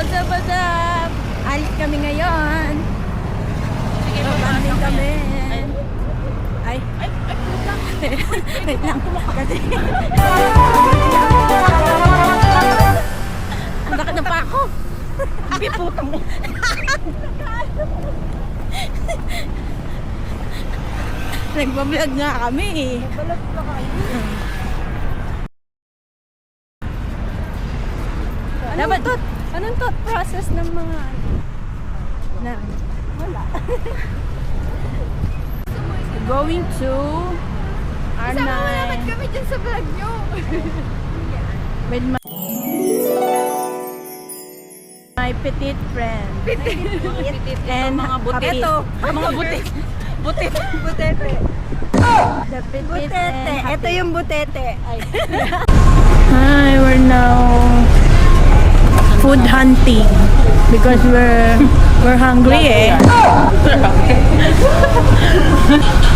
What's up? Alis kami ngayon. Babanding kami. Ay, puta. Wait lang. Kasi, ang laki ng pako. Hindi puta mo. Nagbablog nga kami. Balat na kayo. Dapat to, anong thought process ng mga na Wala. going to Isama mo naman Arnay kami dyan sa vlog nyo. with my petite friend and mga butit. Ito, Mga butit. Butit. Butete. the petite Butete. and Ito yung butete. Ay. Hi, we're now food hunting because we're hungry eh.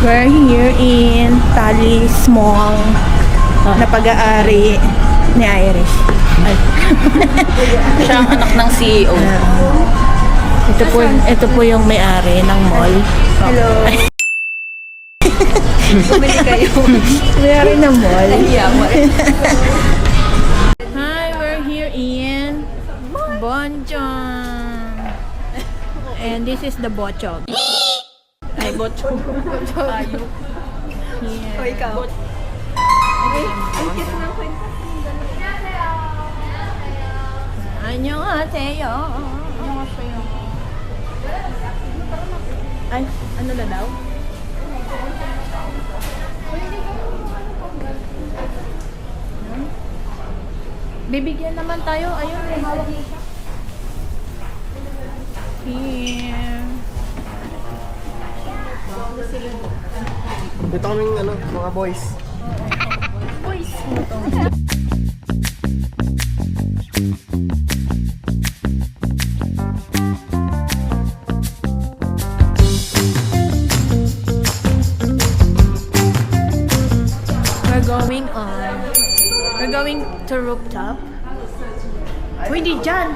We're here in Talis Mall na pag-aari ni Irish. Siya ang anak ng CEO. Ito po yung may-ari ng mall. Hello. Bumili kayo. May-ari ng mall. Yaman. Hi, we're here in Bonchon. And this is the Bochog. Ay, botcho. Tayo. Here. O, ikaw. Ang cute ng kwenta. Annyeonghaseyo. Ay, ano na daw? Bibigyan naman tayo. Ayun, may hawak niya siya. Here. Dito kaming mga boys. Boys mo to. We're going to rooftop. Uy, hindi dyan.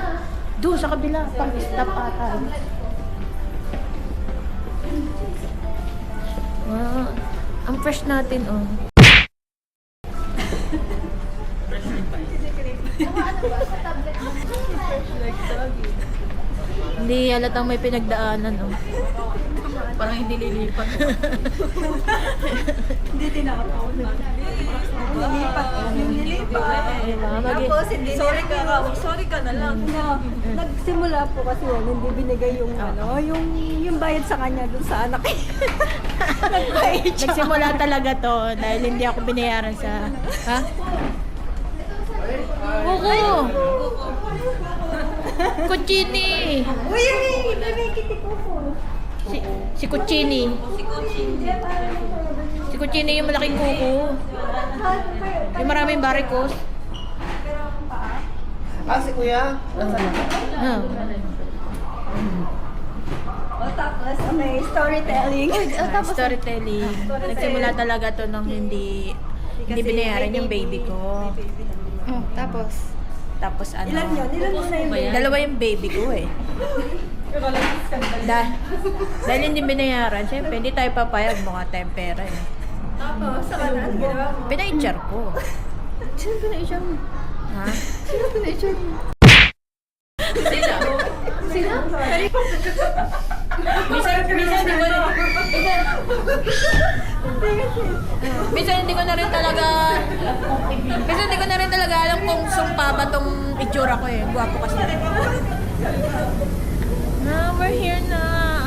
Doon sa kabila. Pang-stop ata. Wow. Ang fresh natin, oh. Hindi halatang may pinagdaanan, oh. Parang hindi lilipat. Hindi tinakapon. Nilipat. Nilipat. Tapos, hindi sorry ka na lang. Nagsimula po kasi yan, hindi binigay yung yung bayad sa kanya dun sa anak. Nagbayad siya. Nagsimula talaga to dahil hindi ako binayaran sa... Ha? Kuko! Kuchini! Uy, may kitty ko po. Si Kuchini. Si Kuchini yung malaking kuko. Yung maraming barikos. Si kuya. Ah. O tapos, okay, storytelling. Storytelling. Nagsimula talaga to nung hindi binayaran yung baby ko. Tapos, Tapos ano? ilan yun? Ilan mo na yung baby? Dalawa yung baby ko eh. Dahil hindi binayaran, syempre hindi tayo papayag, mukha tayong pera eh. Tapos, saka na, ginawa mo. Pina-HR ko. Sino pina-HR mo? Ha? Sino pina-HR mo? Sino? Sino? Minsan hindi ko na rin talaga alam kung sumpa ba tong itsura ko eh. Guwapo kasi. We're here na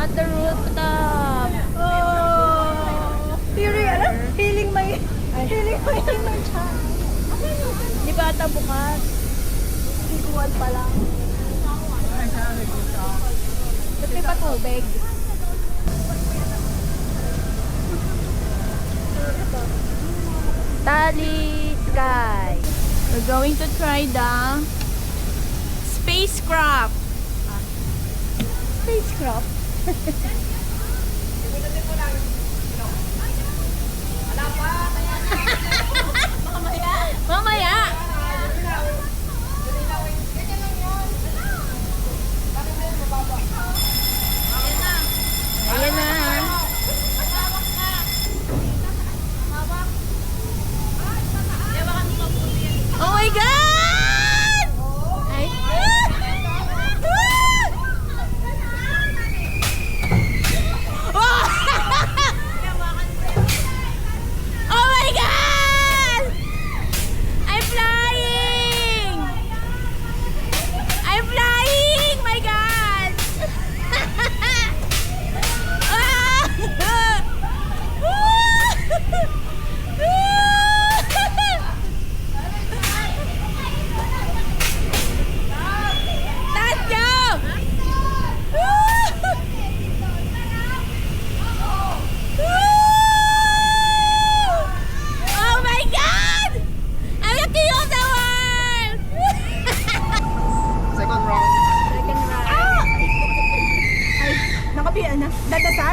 at the rooftop. Oh! Feeling may chance. Di ba ata bukas? Ikuan pa lang. Ba't may patubig? Tali Sky. We're going to try the spacecraft. Spacecraft? Mamaya!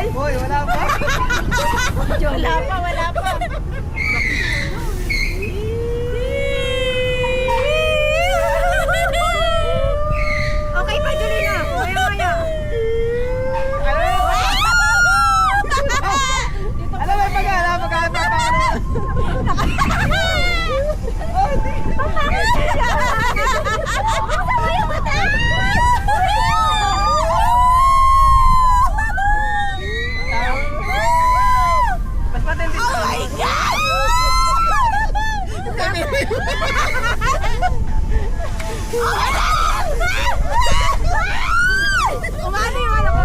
Boy! Boy, wala pa. Wala pa, wala pa. Okay pa, Julina. Maya-maya. Alam mo, maghanap pa paano. Mas matindi sa Umano yung ano ko.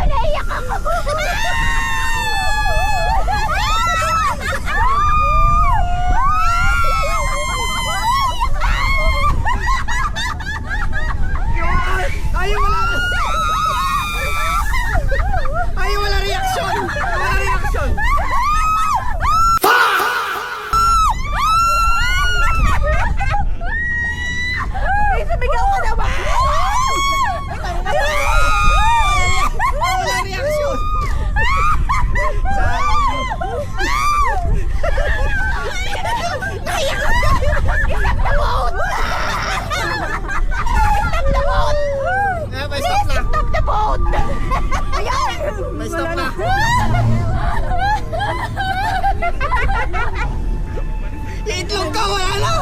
Naiyak ako. Ayaw wala. Ayaw wala reaction. Wala reaction. Sumigaw ka na ba? Wala reaction. May stop na. Stop the boat! May stop na. Yung itlog ka, wala na.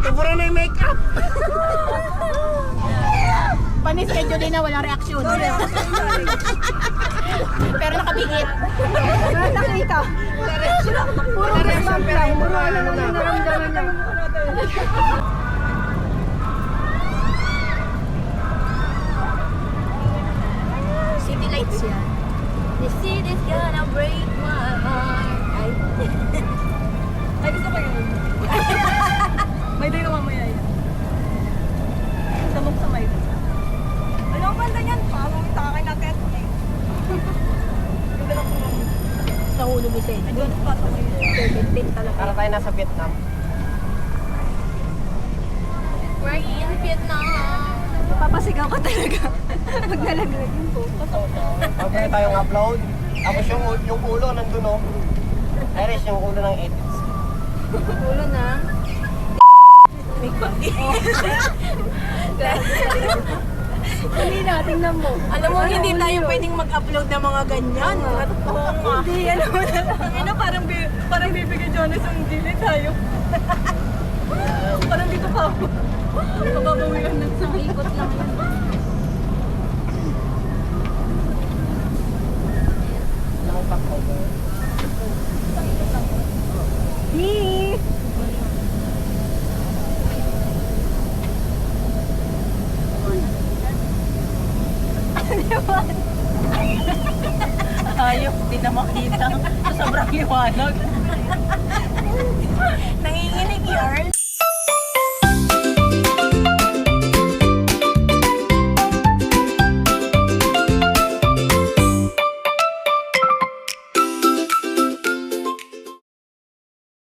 Tubura na yung makeup. Panis kay Julina, walang reaksyon. Pero nakabigit. Nakita. Puro reaction, pero yung mukha, ano na. naramdaman niya. City lights yan. The city's gonna break my heart. Ay. Ay, gusto ko yun. May day na mamaya yan. Samok sa may. Ano ang banda niyan? Parang takay na ket. Ganda lang po. Sa ulo mo siya. Ay, doon pa ito ngayon. 17 talaga. Para tayo nasa Vietnam. We're in Vietnam. Papasigaw ka talaga. Pag nalaglag yung focus. Okay tayong upload. Tapos yung ulo nandun oh. Iris yung ulo ng edits. Ulo na. Hindi na, tingnan mo. Alam mo, hindi tayo pwedeng mag-upload ng mga ganyan. Hindi, alam mo na lang. Ano, parang bibigyan Jonas ang dili tayo. Parang dito pa ako. Mababawian ng sa ikot lang yun. Nakapag over. Hey! Ayok, di na makita. Sobrang liwanag.